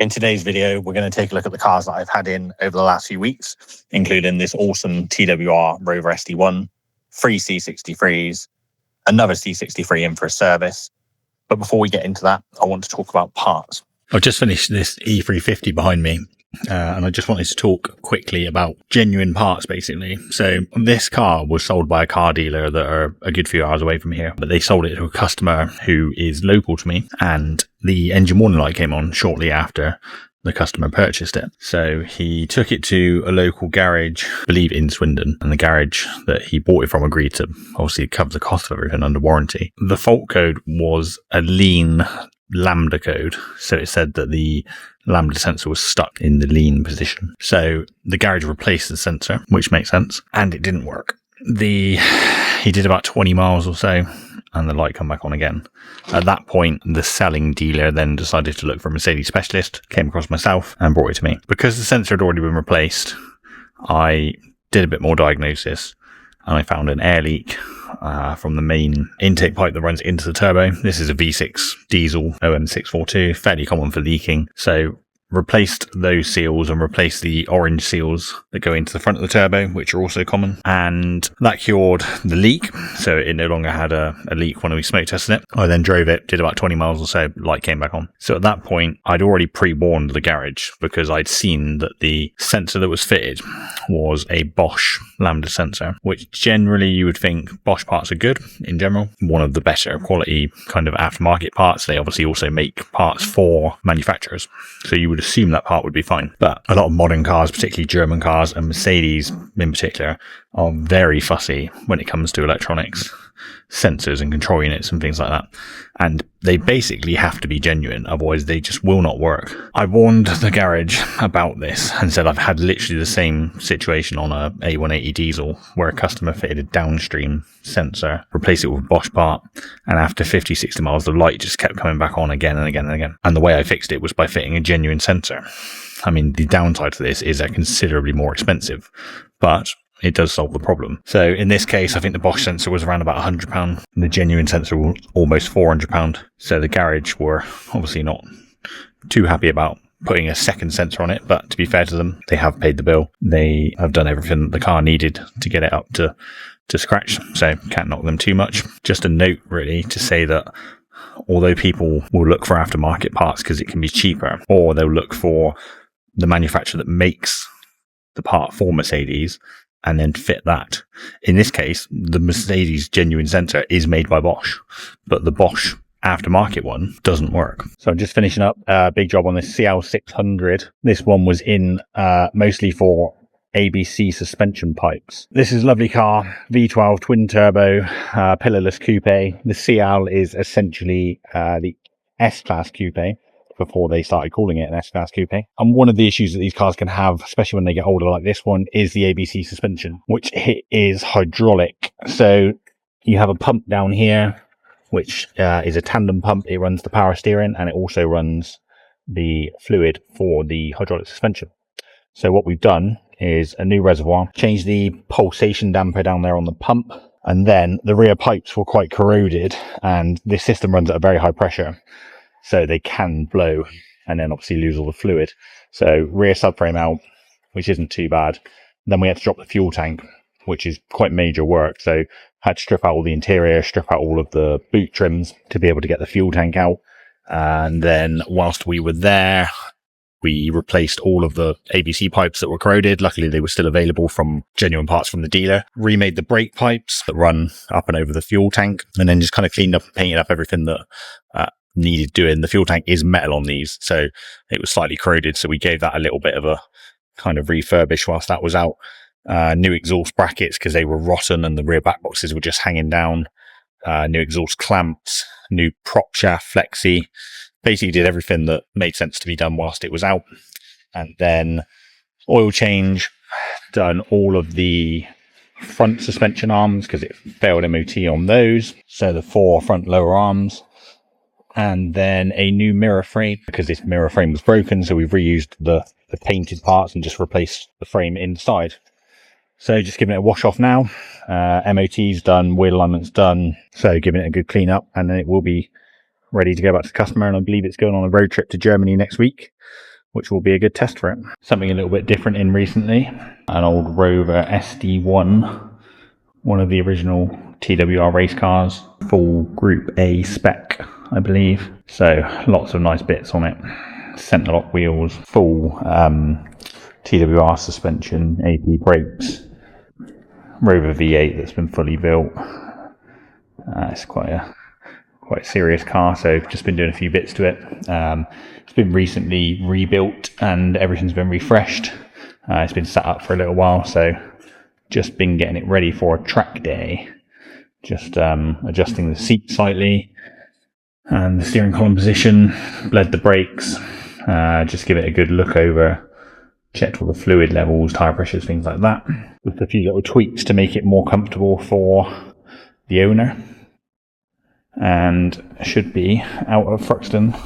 In today's video, we're going to take a look at the cars that I've had in over the last few weeks, including this awesome TWR Rover SD1, 3 C63s, another C63 in for a service. But before we get into that, I want to talk about parts. I've just finished this E350 behind me, and I just wanted to talk quickly about genuine parts, basically. So this car was sold by a car dealer that are a good few hours away from here, but they sold it to a customer who is local to me, and the engine warning light came on shortly after the customer purchased it. So he took it to a local garage, I believe in Swindon, and the garage that he bought it from agreed to obviously cover the cost of everything under warranty. The fault code was a lean lambda code. So it said that the lambda sensor was stuck in the lean position. So the garage replaced the sensor, which makes sense, and it didn't work. He did about 20 miles or so, and the light come back on again. At that point, the selling dealer then decided to look for a Mercedes specialist, came across myself, and brought it to me. Because the sensor had already been replaced, I did a bit more diagnosis, and I found an air leak from the main intake pipe that runs into the turbo. This is a V6 diesel OM642, fairly common for leaking. So replaced those seals and replaced the orange seals that go into the front of the turbo, which are also common. And that cured the leak. So it no longer had a leak when we smoke tested it. I then drove it, did about 20 miles or so, light came back on. So at that point, I'd already pre-warned the garage because I'd seen that the sensor that was fitted was a Bosch lambda sensor, which generally you would think Bosch parts are good in general. One of the better quality kind of aftermarket parts. They obviously also make parts for manufacturers. So you would assume that part would be fine. But a lot of modern cars, particularly German cars and Mercedes in particular, are very fussy when it comes to electronics, sensors and control units and things like that. And they basically have to be genuine, otherwise they just will not work. I warned the garage about this and said I've had literally the same situation on a A180 diesel where a customer fitted a downstream sensor, replaced it with a Bosch part, and after 50, 60 miles, the light just kept coming back on again and again and again. And the way I fixed it was by fitting a genuine sensor. I mean, the downside to this is they're considerably more expensive, but it does solve the problem. So in this case, I think the Bosch sensor was around about £100. The genuine sensor was almost £400. So the garage were obviously not too happy about putting a second sensor on it, but to be fair to them, they have paid the bill. They have done everything that the car needed to get it up to scratch. So can't knock them too much. Just a note really to say that although people will look for aftermarket parts because it can be cheaper, or they'll look for the manufacturer that makes the part for Mercedes and then fit that. In this case, the Mercedes genuine sensor is made by Bosch, but the Bosch aftermarket one doesn't work. So I'm just finishing up a big job on this CL600. This one was in mostly for ABC suspension pipes. This is a lovely car, V12 twin turbo, pillarless coupe. The CL is essentially the S-Class coupe, before they started calling it an S-Class coupe. And one of the issues that these cars can have, especially when they get older like this one, is the ABC suspension, which is hydraulic. So you have a pump down here, which is a tandem pump. It runs the power steering and it also runs the fluid for the hydraulic suspension. So what we've done is a new reservoir, changed the pulsation damper down there on the pump, and then the rear pipes were quite corroded, and this system runs at a very high pressure. So they can blow and then obviously lose all the fluid. So rear subframe out, which isn't too bad. Then we had to drop the fuel tank, which is quite major work. So had to strip out all the interior, strip out all of the boot trims to be able to get the fuel tank out. And then whilst we were there, we replaced all of the ABC pipes that were corroded. Luckily, they were still available from genuine parts from the dealer. Remade the brake pipes that run up and over the fuel tank, and then just kind of cleaned up and painted up everything that needed doing. The fuel tank is metal on these, so it was slightly corroded, so we gave that a little bit of a kind of refurbish whilst that was out. New exhaust brackets because they were rotten and the rear back boxes were just hanging down. New exhaust clamps, new prop shaft flexi. Basically did everything that made sense to be done whilst it was out. And then oil change, done all of the front suspension arms because it failed MOT on those, so the 4 front lower arms. And then a new mirror frame because this mirror frame was broken, so we've reused the painted parts and just replaced the frame inside. So just giving it a wash off now. MOT's done, wheel alignment's done, so giving it a good clean up, and then it will be ready to go back to the customer. And I believe it's going on a road trip to Germany next week. which will be a good test for it. Something a little bit different in recently, an old Rover SD1, one of the original TWR race cars, full Group A spec, I believe. So lots of nice bits on it. Centre lock wheels, full TWR suspension, AP brakes, Rover V8 that's been fully built. It's quite a serious car, so I've just been doing a few bits to it. It's been recently rebuilt and everything's been refreshed. It's been sat up for a little while, so just been getting it ready for a track day. Just adjusting the seat slightly and the steering column position, bled the brakes, just give it a good look over, checked all the fluid levels, tyre pressures, things like that, with a few little tweaks to make it more comfortable for the owner. And should be out of Thruxton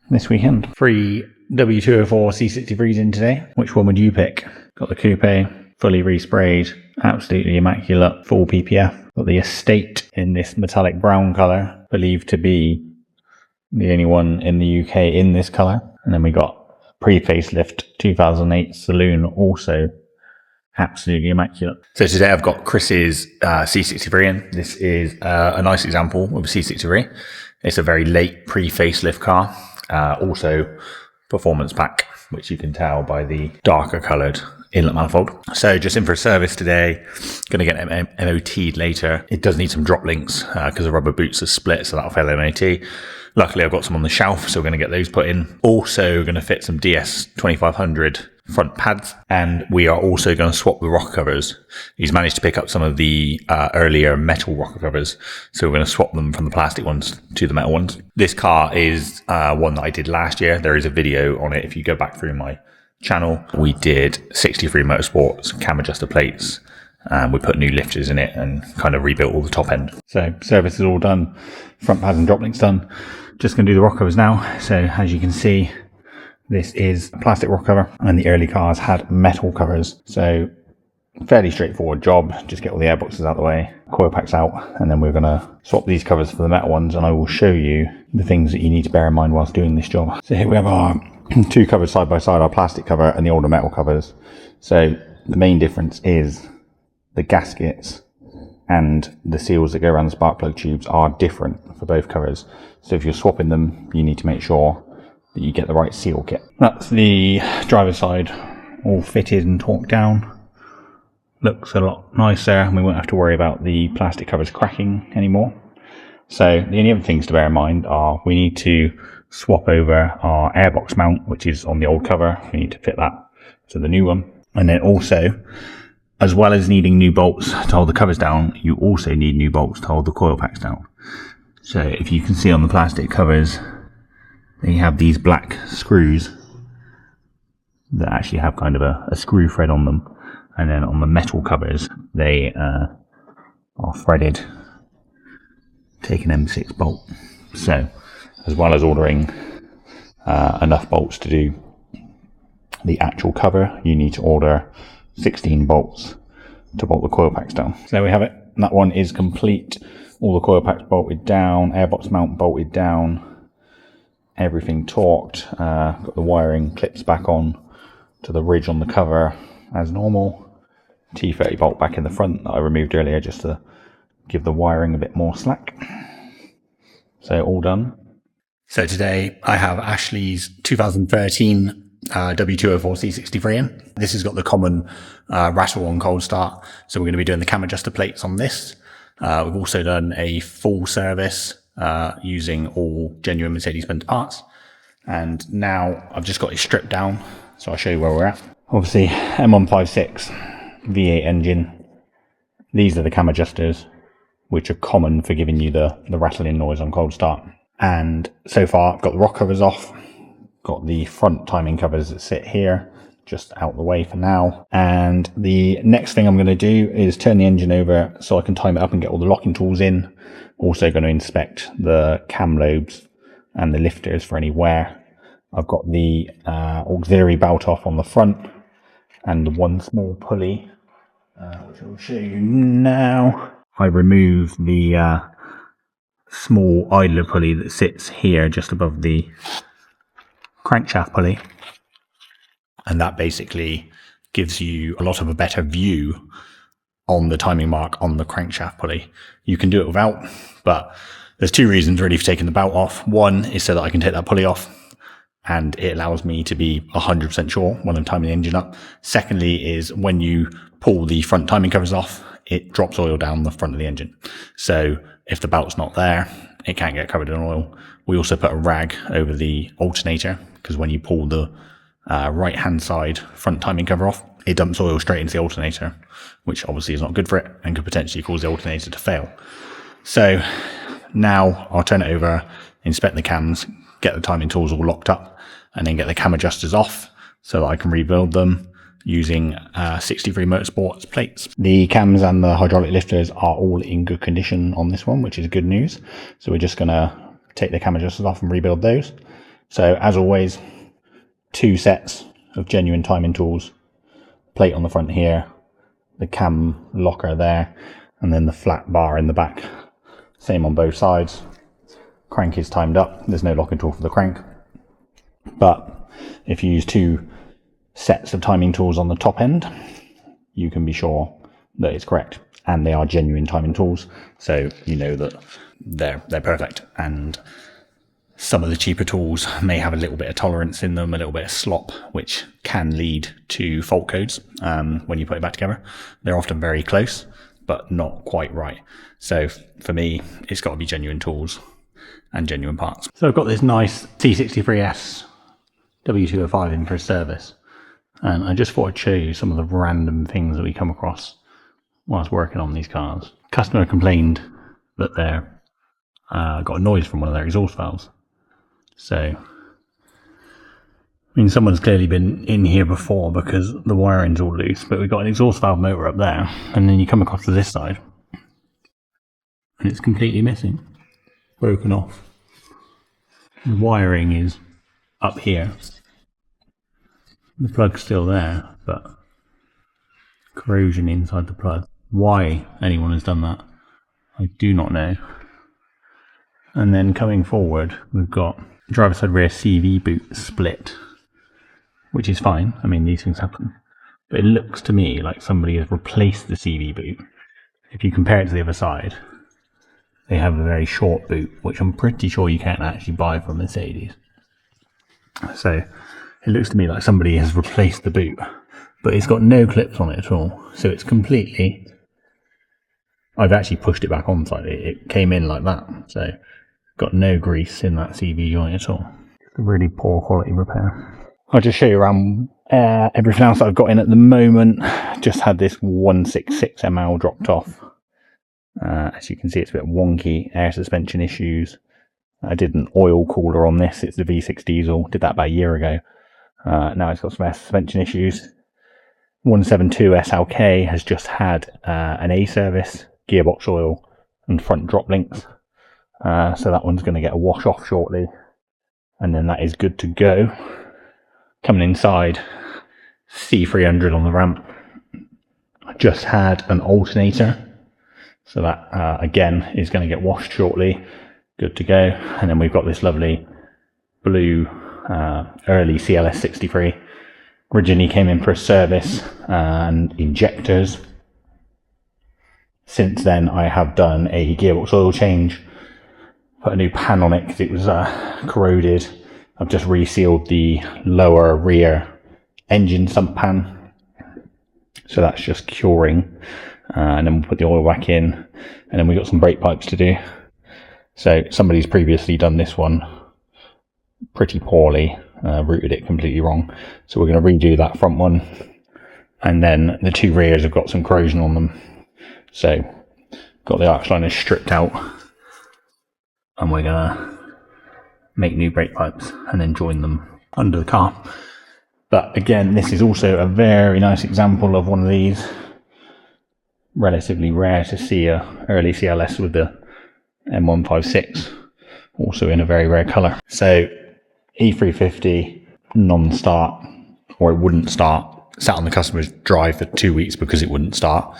this weekend. 3 W204 C63s in today. Which one would you pick? Got the coupe, fully resprayed, absolutely immaculate, full PPF. Got the Estate in this metallic brown colour, believed to be the only one in the UK in this colour. And then we got pre-facelift 2008 Saloon, also absolutely immaculate. So today I've got Chris's C63 in. This is a nice example of a C63. It's a very late pre-facelift car. Also performance pack, which you can tell by the darker coloured inlet manifold. So just in for a service today. Going to get it MOT'd later. It does need some drop links because the rubber boots are split, so that'll fail MOT. Luckily I've got some on the shelf, so we're going to get those put in. Also going to fit some DS 2500 front pads, and we are also going to swap the rocker covers. He's managed to pick up some of the earlier metal rocker covers, so we're going to swap them from the plastic ones to the metal ones. This car is one that I did last year. There is a video on it if you go back through my channel. We did 63 Motorsports, cam adjuster plates, and we put new lifters in it and kind of rebuilt all the top end. So service is all done, front pads and drop links done. Just going to do the rocker covers now. So as you can see, this is a plastic rocker cover, and the early cars had metal covers. So fairly straightforward job. Just get all the airboxes out of the way, coil packs out, and then we're going to swap these covers for the metal ones, and I will show you the things that you need to bear in mind whilst doing this job. So here we have our two covers side by side, our plastic cover and the older metal covers. So the main difference is the gaskets and the seals that go around the spark plug tubes are different for both covers. So if you're swapping them, you need to make sure that you get the right seal kit. That's the driver's side all fitted and torqued down. Looks a lot nicer, and we won't have to worry about the plastic covers cracking anymore. So the only other things to bear in mind are we need to swap over our airbox mount, which is on the old cover. We need to fit that to the new one. And then also, as well as needing new bolts to hold the covers down, you also need new bolts to hold the coil packs down. So if you can see on the plastic covers, they have these black screws that actually have kind of a screw thread on them. And then on the metal covers, they are threaded, take an M6 bolt. So as well as ordering enough bolts to do the actual cover, you need to order 16 bolts to bolt the coil packs down. So there we have it. That one is complete. All the coil packs bolted down, airbox mount bolted down, everything torqued. Got the wiring clips back on to the ridge on the cover as normal. T30 bolt back in the front that I removed earlier just to give the wiring a bit more slack. So all done. So today I have Ashley's 2013 W204 C63 in. This has got the common rattle on cold start, so we're going to be doing the cam adjuster plates on this. We've also done a full service using all genuine Mercedes-Benz parts, and now I've just got it stripped down, so I'll show you where we're at. Obviously M156 V8 engine. These are the cam adjusters, which are common for giving you the rattling noise on cold start. And so far I've got the rock covers off, got the front timing covers that sit here just out the way for now. And the next thing I'm going to do is turn the engine over so I can time it up and get all the locking tools in. Also going to inspect the cam lobes and the lifters for any wear. I've got the auxiliary belt off on the front and the one small pulley, which I'll show you now. I remove the small idler pulley that sits here just above the crankshaft pulley, and that basically gives you a lot of a better view on the timing mark on the crankshaft pulley. You can do it without, but there's two reasons really for taking the belt off. One is so that I can take that pulley off and it allows me to be 100% sure when I'm timing the engine up. Secondly is when you pull the front timing covers off, it drops oil down the front of the engine. So if the belt's not there, it can't get covered in oil. We also put a rag over the alternator because when you pull the right hand side front timing cover off, it dumps oil straight into the alternator, which obviously is not good for it and could potentially cause the alternator to fail. So now I'll turn it over, inspect the cams, get the timing tools all locked up, and then get the cam adjusters off so that I can rebuild them using 63 Motorsports plates. The cams and the hydraulic lifters are all in good condition on this one, which is good news. So we're just going to take the cam adjusters off and rebuild those. So as always, 2 sets of genuine timing tools, plate on the front here, the cam locker there, and then the flat bar in the back. Same on both sides. Crank is timed up. There's no locking tool for the crank. But if you use 2 sets of timing tools on the top end, you can be sure that it's correct. And they are genuine timing tools. So you know that they're perfect. And some of the cheaper tools may have a little bit of tolerance in them, a little bit of slop, which can lead to fault codes when you put it back together. They're often very close, but not quite right. So for me, it's got to be genuine tools and genuine parts. So I've got this nice C63S W205 in for a service. And I just thought I'd show you some of the random things that we come across whilst working on these cars. Customer complained that they're got a noise from one of their exhaust valves. So, I mean, someone's clearly been in here before because the wiring's all loose, but we've got an exhaust valve motor up there, and then you come across to this side, and it's completely missing, broken off. The wiring is up here. The plug's still there, but corrosion inside the plug. Why anyone has done that, I do not know. And then coming forward, we've got driver side rear CV boot split, which is fine. I mean, these things happen. But it looks to me like somebody has replaced the CV boot. If you compare it to the other side, they have a very short boot, which I'm pretty sure you can't actually buy from Mercedes. So it looks to me like somebody has replaced the boot, but it's got no clips on it at all. So it's completely... I've actually pushed it back on slightly. It came in like that. So got no grease in that CV joint at all. It's a really poor quality repair. I'll just show you around everything else that I've got in at the moment. Just had this 166 ml dropped off. As you can see, it's a bit wonky. Air suspension issues. I did an oil cooler on this. It's the V6 diesel. Did that about a year ago. Now it's got some air suspension issues. 172 SLK has just had an A service, gearbox oil and front drop links. So that one's going to get a wash off shortly, and then that is good to go. Coming inside, C300 on the ramp. I just had an alternator, so that again is going to get washed shortly. Good to go. And then we've got this lovely blue early CLS 63. Originally came in for a service and injectors. Since then I have done a gearbox oil change, put a new pan on it because it was corroded. I've just resealed the lower rear engine sump pan, so that's just curing, and then we'll put the oil back in, and then we've got some brake pipes to do. So somebody's previously done this one pretty poorly, routed it completely wrong, so we're going to redo that front one, and then the 2 rears have got some corrosion on them, so got the arch liners stripped out, and we're going to make new brake pipes and then join them under the car. But again, this is also a very nice example of one of these. Relatively rare to see a early CLS with the M156, also in a very rare colour. So E350 non-start, or it wouldn't start, sat on the customer's drive for 2 weeks because it wouldn't start.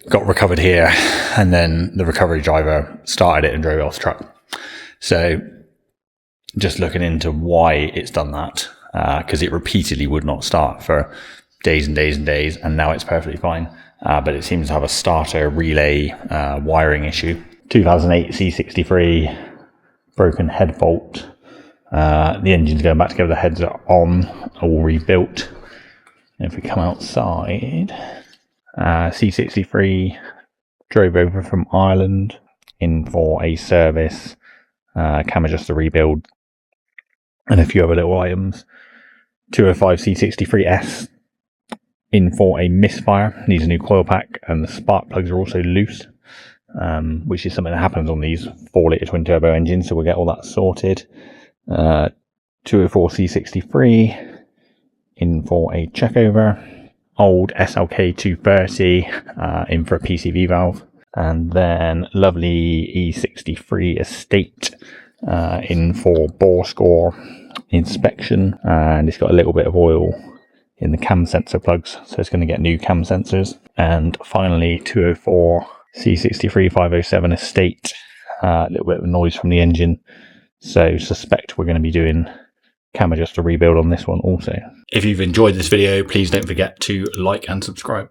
Got recovered here, and then the recovery driver started it and drove it off the truck. So just looking into why it's done that, because it repeatedly would not start for days and days and days, and now it's perfectly fine. But it seems to have a starter relay wiring issue. 2008 C63, broken head bolt. The engine's going back together, the heads are on, all rebuilt. And if we come outside, C63 drove over from Ireland in for a service, cam adjuster rebuild, and a few other little items. 205 C63S in for a misfire, needs a new coil pack, and the spark plugs are also loose, which is something that happens on these 4-litre twin turbo engines, so we'll get all that sorted. 204 C63 in for a checkover. Old SLK 230 in for a PCV valve. And then lovely E63 Estate in for bore score inspection. And it's got a little bit of oil in the cam sensor plugs, so it's going to get new cam sensors. And finally 204 C63 507 Estate, a little bit of noise from the engine, so suspect we're going to be doing cam adjuster rebuild on this one also. If you've enjoyed this video, please don't forget to like and subscribe.